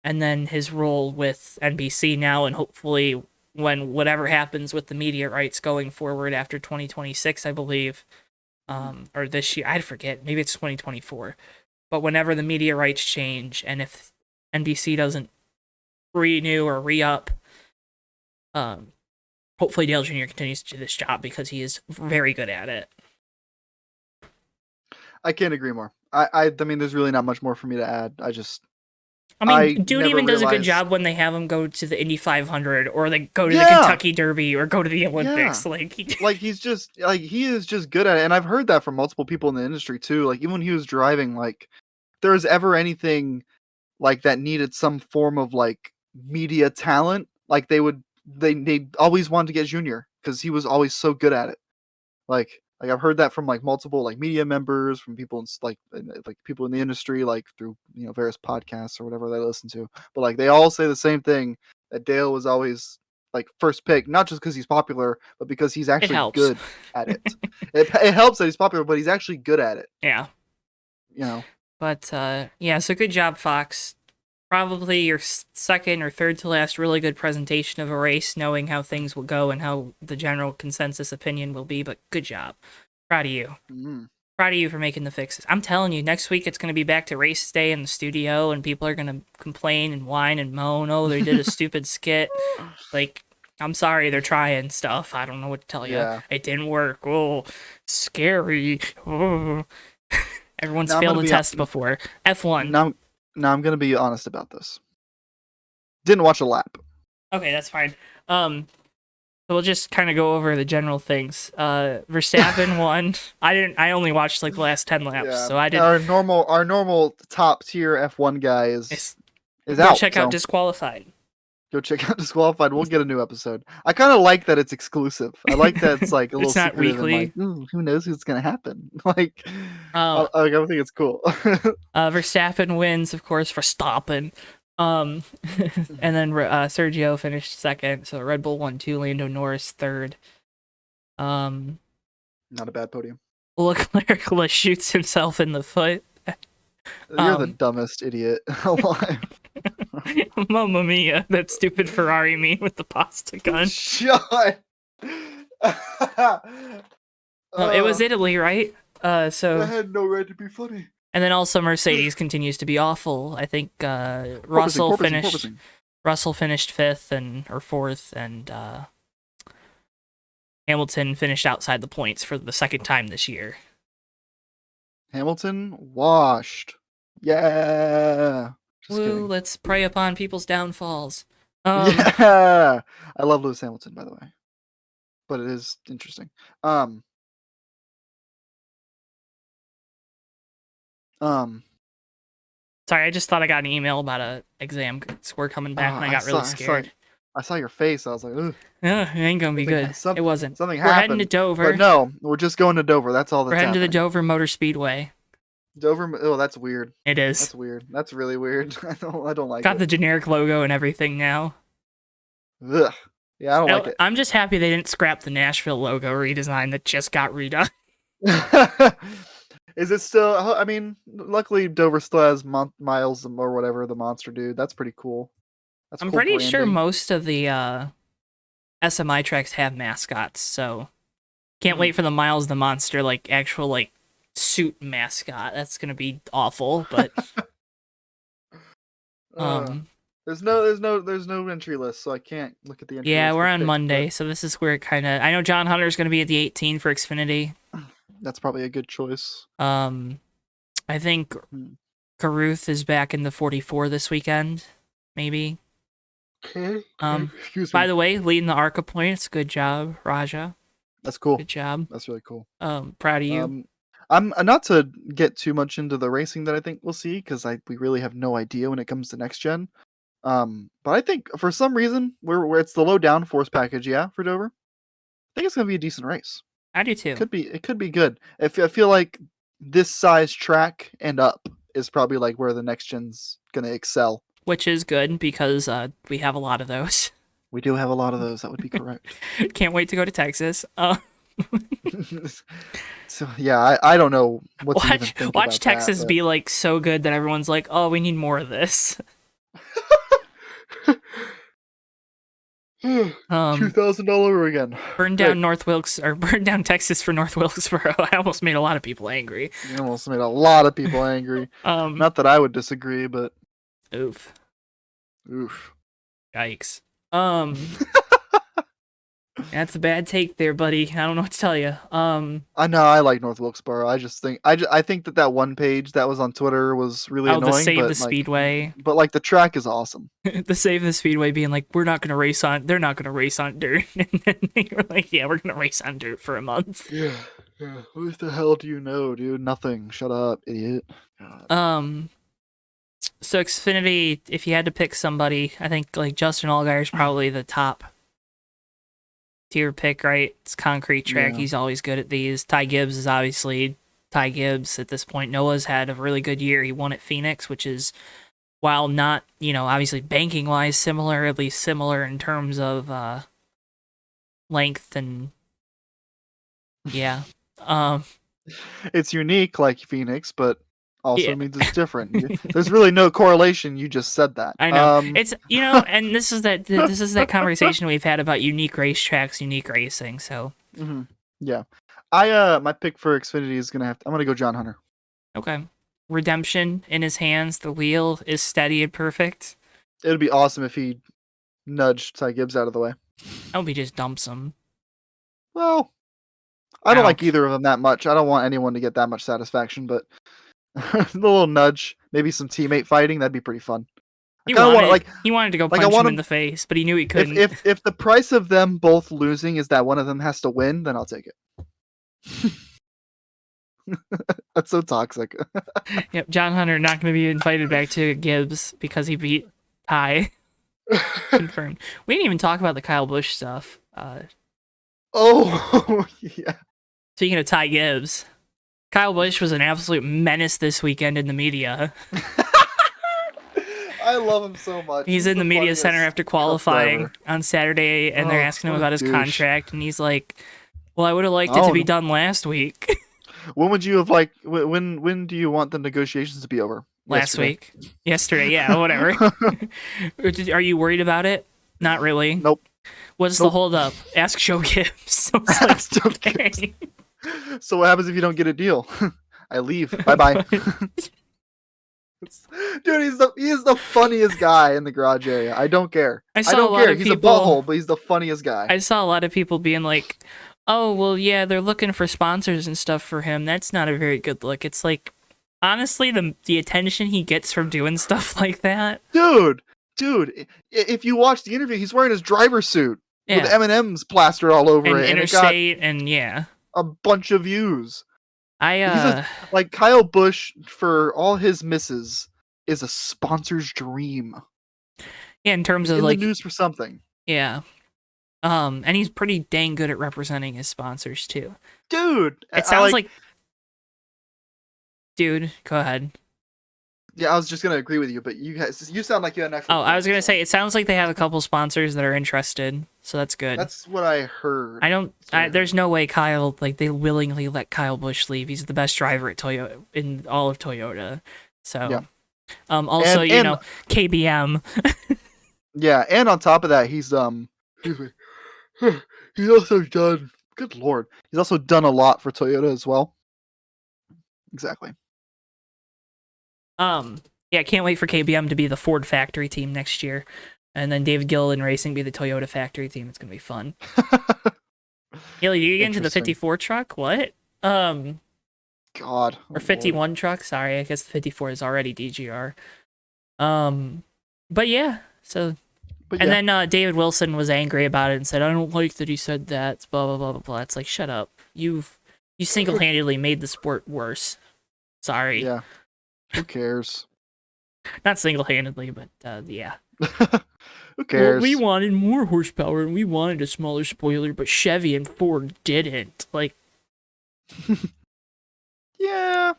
and then his role with NBC now, and hopefully when whatever happens with the media rights going forward after 2026, I believe, or this year, I forget, maybe it's 2024, but whenever the media rights change, and if NBC doesn't renew or re-up, hopefully Dale Jr. continues to do this job because he is very good at it. I can't agree more. I mean, there's really not much more for me to add. Dude even does a good job when they have him go to the Indy 500 or they go to the Kentucky Derby or go to the Olympics. Yeah. He is just good at it. And I've heard that from multiple people in the industry too. Like even when he was driving, like there was ever anything like that needed some form of like media talent, like they always wanted to get Junior because he was always so good at it. Like I've heard that from like multiple like media members, from people in, like people in the industry, like through various podcasts or whatever they listen to. But like they all say the same thing, that Dale was always like first pick, not just because he's popular, but because he's actually good at it. It helps that he's popular, but he's actually good at it. Yeah. But so good job, Fox. Probably your second or third to last really good presentation of a race, knowing how things will go and how the general consensus opinion will be, but good job. Proud of you. Proud of you for making the fixes. I'm telling you, next week it's going to be back to race day in the studio, and people are going to complain and whine and moan, oh, they did a stupid skit. Like, I'm sorry, they're trying stuff. I don't know what to tell you. Yeah. It didn't work. Oh, scary. Oh. Everyone's failed a test before. F1. Now I'm gonna be honest about this. Didn't watch a lap. Okay, that's fine. So we'll just kind of go over the general things. Verstappen won. I only watched like the last 10 laps, so I didn't. Our normal top tier F1 guy is out. Check out Disqualified. Go check out Disqualified. We'll get a new episode. I kind of like that it's exclusive. I like that it's like a little. It's not weekly. Like, who knows what's gonna happen? Like, I think it's cool. Verstappen wins, of course, Verstappen. And then Sergio finished second. So Red Bull won 2, Lando Norris third. Not a bad podium. Leclerc shoots himself in the foot. You're the dumbest idiot alive. Mamma mia, that stupid Ferrari meme with the pasta gun. Shut. It was Italy, right? So I had no right to be funny. And then also Mercedes continues to be awful. I think Russell finished 5th or 4th, and Hamilton finished outside the points for the second time this year. Hamilton washed. Yeah. Woo, let's prey upon people's downfalls. Yeah. I love Lewis Hamilton, by the way. But it is interesting. Sorry, I just thought I got an email about a exam score coming back, and I got really scared. I saw your face. I was like, ugh. It ain't gonna be good. It wasn't. Something happened. We're heading to Dover. But no, we're just going to Dover. That's all that's We're heading happening. to the Dover Motor Speedway. Dover. Oh, that's weird. It is. That's weird. That's really weird. I don't like Got it. the generic logo and everything now. Ugh. Yeah, I don't like it. I'm just happy they didn't scrap the Nashville logo redesign that just got redone. Is it still? I mean, luckily Dover still has Miles or whatever, the monster dude. That's pretty cool. That's I'm cool pretty sure branding. most of the SMI tracks have mascots, so can't wait for the Miles the Monster actual suit mascot. That's gonna be awful, but there's no entry list, so I can't look at the entry list. Yeah, we're on Monday, so this is where I know John Hunter's gonna be at the 18 for Xfinity. That's probably a good choice. I think Caruth is back in the 44 this weekend, maybe. Okay. Excuse me. By the way, leading the ARCA points. Good job, Raja. That's cool. Good job. That's really cool. Proud of you. I'm not to get too much into the racing that I think we'll see, because we really have no idea when it comes to next gen. But I think for some reason where it's the low downforce package, for Dover, I think it's gonna be a decent race. I do too. It could be good. I feel like this size track and up is probably like where the next gen's gonna excel. Which is good because we have a lot of those. We do have a lot of those. That would be correct. Can't wait to go to Texas. So yeah, I don't know what to even think watch about Texas that, be like so good that everyone's like, oh, we need more of this. $2,000 again. Burn down North Wilkes, or burn down Texas for North Wilkesboro. I almost made a lot of people angry. You almost made a lot of people angry. Not that I would disagree, but oof. Yikes. That's a bad take there, buddy. I don't know what to tell you. I know I like North Wilkesboro. I think that one page that was on Twitter was really annoying. The Save the Speedway. But like the track is awesome. The Save the Speedway being like, they're not gonna race on dirt, and then they were like, yeah, we're gonna race on dirt for a month. Yeah. What the hell do you know, dude? Nothing. Shut up, idiot. God. So Xfinity, if you had to pick somebody, I think like Justin Allgaier is probably the top tier pick, right? It's concrete track. Yeah. He's always good at these. Ty Gibbs is obviously Ty Gibbs at this point. Noah's had a really good year. He won at Phoenix, which is, while not, obviously banking wise similar, at least similar in terms of length and yeah. It's unique like Phoenix, but also means it's different. There's really no correlation. You just said that. I know. It's and this is that conversation we've had about unique racetracks, unique racing. So yeah, I my pick for Xfinity is I'm gonna go John Hunter. Okay, redemption in his hands. The wheel is steady and perfect. It would be awesome if he nudged Ty Gibbs out of the way. I hope he just dumps him. Well, I don't like either of them that much. I don't want anyone to get that much satisfaction, but a little nudge, maybe some teammate fighting, that'd be pretty fun. He wanted to go punch him in the face, but he knew he couldn't. If the price of them both losing is that one of them has to win, then I'll take it. That's so toxic. Yep, John Hunter not going to be invited back to Gibbs because he beat Ty. Confirmed. We didn't even talk about the Kyle Busch stuff. Oh, yeah. Speaking of Ty Gibbs, Kyle Busch was an absolute menace this weekend in the media. I love him so much. He's in the media center after qualifying on Saturday, and they're asking him about his contract, and he's like, well, I would have liked it to be done last week. When would you have when do you want the negotiations to be over? Last week. Yesterday, yeah, whatever. Are you worried about it? Not really. Nope. What's the holdup? Ask Joe Gibbs. Ask Joe Gibbs. So what happens if you don't get a deal? I leave. Bye-bye. Dude, he is the funniest guy in the garage area. I don't care. I don't care. He's a butthole, but he's the funniest guy. I saw a lot of people being like, oh, well, yeah, they're looking for sponsors and stuff for him. That's not a very good look. It's like, honestly, the attention he gets from doing stuff like that. Dude, if you watch the interview, he's wearing his driver's suit with M&M's plastered all over it. Interstate, and yeah. A bunch of views. Kyle Busch, for all his misses, is a sponsor's dream. Yeah, in terms of in the news for something. Yeah. And he's pretty dang good at representing his sponsors too. Dude, it sounds like dude. Go ahead. Yeah, I was just gonna agree with you, but you sound like you had an actual. Oh, I was gonna say it sounds like they have a couple sponsors that are interested, so that's good. That's what I heard. There's no way Kyle they willingly let Kyle Busch leave. He's the best driver at Toyota in all of Toyota. So, yeah. Also, and KBM. Yeah, and on top of that, he's he's also done. Good lord, he's also done a lot for Toyota as well. Exactly. Yeah, can't wait for KBM to be the Ford factory team next year, and then David Gilliland Racing be the Toyota factory team. It's gonna be fun. Haley, you get into the 54 truck? What? God. Or 51 truck? Sorry, I guess the 54 is already DGR. But yeah, so. And then David Wilson was angry about it and said, "I don't like that he said that." It's blah blah blah blah blah. It's like, shut up. You single-handedly made the sport worse. Sorry. Yeah. Who cares? Not single-handedly, but yeah. Who cares? Well, we wanted more horsepower and we wanted a smaller spoiler, but Chevy and Ford didn't. Like, yeah.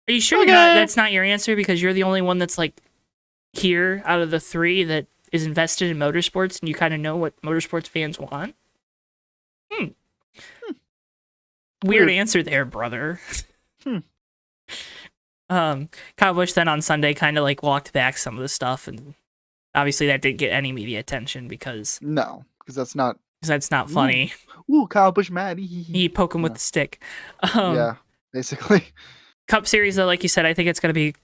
Are you sure that's not your answer? Because you're the only one that's like here out of the three that is invested in motorsports, and you kind of know what motorsports fans want. Weird answer there, brother. Kyle Busch then on Sunday kind of like walked back some of the stuff, and obviously that didn't get any media attention because that's not funny. Ooh, Kyle Busch mad. He poke him with the stick. Yeah, basically. Cup Series though, like you said, I think it's gonna be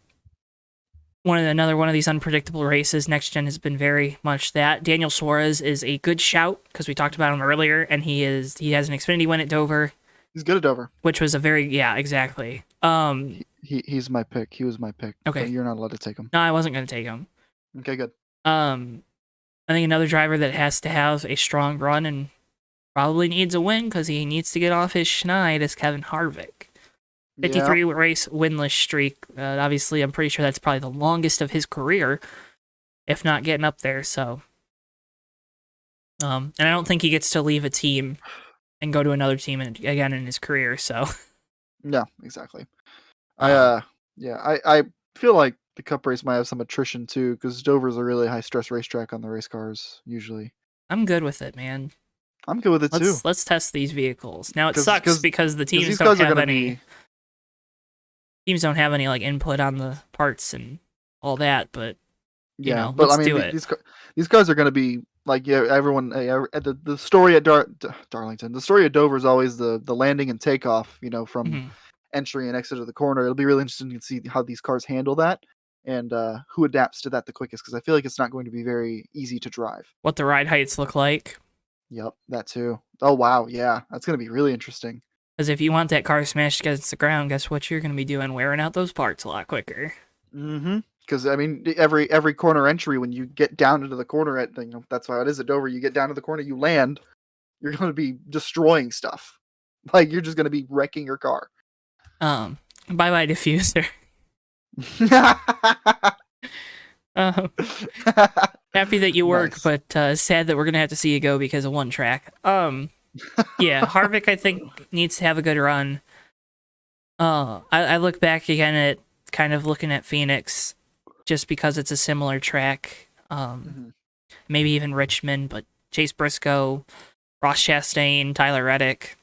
another one of these unpredictable races. Next Gen has been very much that. Daniel Suarez is a good shout because we talked about him earlier, and he has an Xfinity win at Dover. He's good at Dover, which was exactly. He's my pick. He was my pick. Okay, you're not allowed to take him. No, I wasn't going to take him. Okay, good. I think another driver that has to have a strong run and probably needs a win because he needs to get off his schneid is Kevin Harvick. 53 race winless streak. Obviously, I'm pretty sure that's probably the longest of his career, if not getting up there. So, and I don't think he gets to leave a team and go to another team again in his career. So, yeah, exactly. I feel like the Cup race might have some attrition too because Dover's a really high stress racetrack on the race cars usually. I'm good with it, man. I'm good with it too. Let's test these vehicles. Now it sucks because the teams don't have any. Teams don't have any like input on the parts and all that, but let's do it. These cars are going to be like everyone at the story at Darlington. The story at Dover is always the landing and takeoff. From entry and exit of the corner. It'll be really interesting to see how these cars handle that and who adapts to that the quickest. Because I feel like it's not going to be very easy to drive. What the ride heights look like. Yep, that too. Oh wow, yeah, that's going to be really interesting. Because if you want that car smashed against the ground, guess what you're going to be doing? Wearing out those parts a lot quicker. Mm-hmm. Because, I mean, every corner entry, when you get down into the corner, that's how it is at Dover. You get down to the corner, you land, you're going to be destroying stuff. Like, you're just going to be wrecking your car. Bye-bye, diffuser. Happy that you work, nice. But sad that we're going to have to see you go because of one track. Yeah, Harvick, I think, needs to have a good run. I look back again at kind of looking at Phoenix just because it's a similar track. Maybe even Richmond, but Chase Briscoe, Ross Chastain, Tyler Reddick.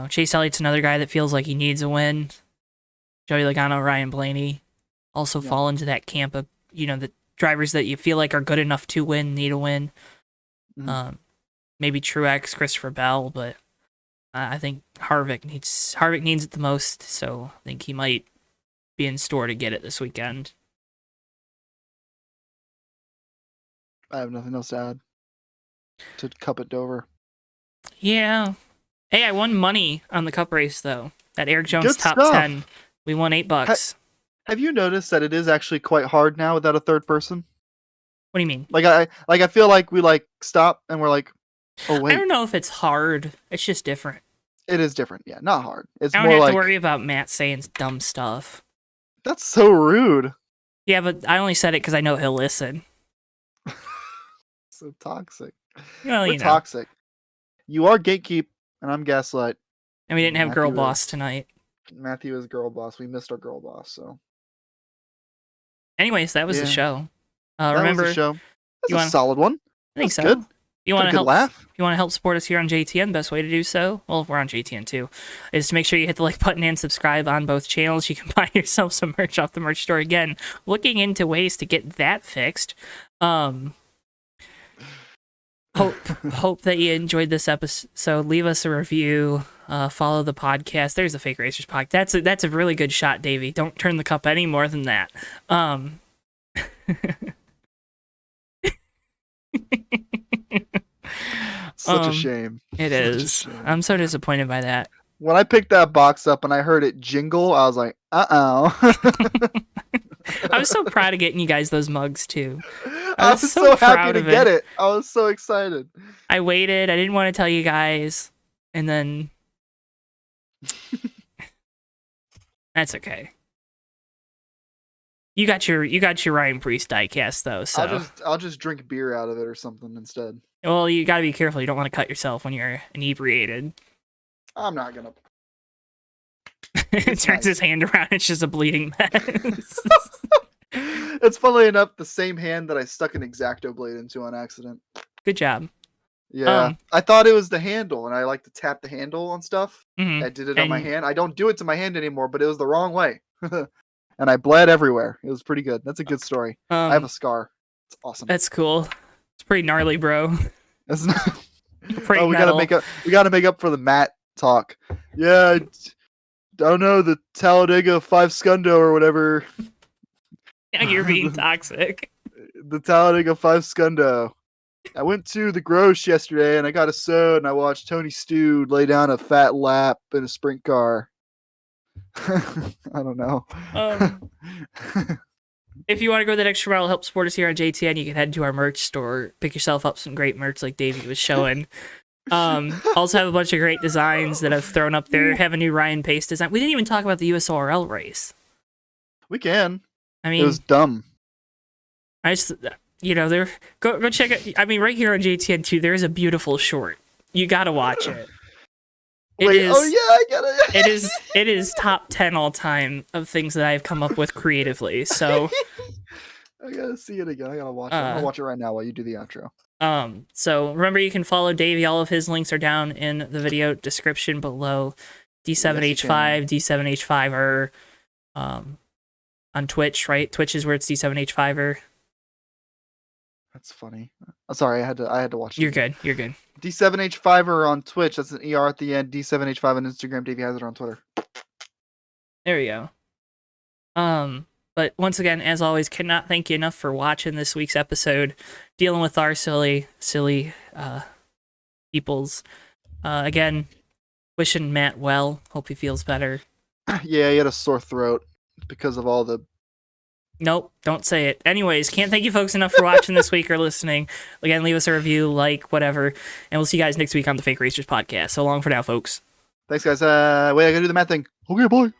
Chase Elliott's another guy that feels like he needs a win. Joey Logano, Ryan Blaney also fall into that camp of, the drivers that you feel like are good enough to win, need a win. Maybe Truex, Christopher Bell, but I think Harvick needs it the most, so I think he might be in store to get it this weekend. I have nothing else to add to Cup at Dover. Yeah. Hey, I won money on the Cup race, though. That Eric Jones top 10. We won $8. Have you noticed that it is actually quite hard now without a third person? What do you mean? I feel like we stop and we're like, oh wait. I don't know if it's hard. It's just different. It is different, yeah. Not hard. It's I don't have to worry about Matt saying dumb stuff. That's so rude. Yeah, but I only said it because I know he'll listen. So toxic. Well, we're toxic. You are gatekeep, and I'm gaslight. And we didn't have girl boss tonight. Matthew is girl boss. We missed our girl boss. So, anyways, that was the show. Remember, was the show. That's a solid one. I think so. Good. You want to laugh? If you want to help support us here on JTN, best way to do so, well, if we're on JTN too, is to make sure you hit the like button and subscribe on both channels. You can buy yourself some merch off the merch store. Again, looking into ways to get that fixed. Hope that you enjoyed this episode. Leave us a review. Follow the podcast. There's the Fake Racers podcast. That's a really good shot, Davey. Don't turn the cup any more than that. Such a shame. It is. I'm so disappointed by that. When I picked that box up and I heard it jingle, I was like, I was so proud of getting you guys those mugs too. I was so happy to get it. I was so excited. I waited. I didn't want to tell you guys, and then that's okay. You got your Ryan Priest diecast though, so I'll just drink beer out of it or something instead. Well, you got to be careful. You don't want to cut yourself when you're inebriated. I'm not gonna. It turns his hand around. It's just a bleeding mess. It's funnily enough the same hand that I stuck an X-Acto blade into on accident. Good job. Yeah, I thought it was the handle, and I like to tap the handle on stuff. Mm-hmm. I did it on my hand. I don't do it to my hand anymore, but it was the wrong way, and I bled everywhere. It was pretty good. That's a good story. I have a scar. It's awesome. That's cool. It's pretty gnarly, bro. It's not. We gotta make up for the Matt talk. Yeah, I don't know, the Talladega 5 Scundo or whatever. Yeah, you're being toxic. The Talladega 5 Scundo. I went to the Grosh yesterday and I got a soda and I watched Tony Stew lay down a fat lap in a sprint car. I don't know. If you want to go that extra mile, help support us here on JTN, you can head to our merch store, pick yourself up some great merch like Davey was showing. Also have a bunch of great designs that I've thrown up there. Have a new Ryan Pace design. We didn't even talk about the USORL race. We can. I mean, it was dumb. I just, there. Go check it. I mean, right here on JTN 2, there's a beautiful short. You gotta watch it. I gotta. It is top 10 all time of things that I've come up with creatively. So I gotta see it again. I gotta watch it. I'm gonna watch it right now while you do the outro. So remember, you can follow Davey. All of his links are down in the video description below. D7H5, D7H5er, on Twitch, right? Twitch is where it's D7H5er. That's funny. Sorry, I had to watch it. You're good. D7H5er on Twitch. That's an ER at the end. D7H5 on Instagram. Davey has it on Twitter. There we go. But once again, as always, cannot thank you enough for watching this week's episode, dealing with our silly peoples. Again, wishing Matt well. Hope he feels better. Yeah, he had a sore throat because of all the... Nope, don't say it. Anyways, can't thank you folks enough for watching this week or listening. Again, leave us a review, like, whatever, and we'll see you guys next week on the Fake Racers podcast. So long for now, folks. Thanks, guys. Wait, I gotta do the Matt thing. Okay, bye.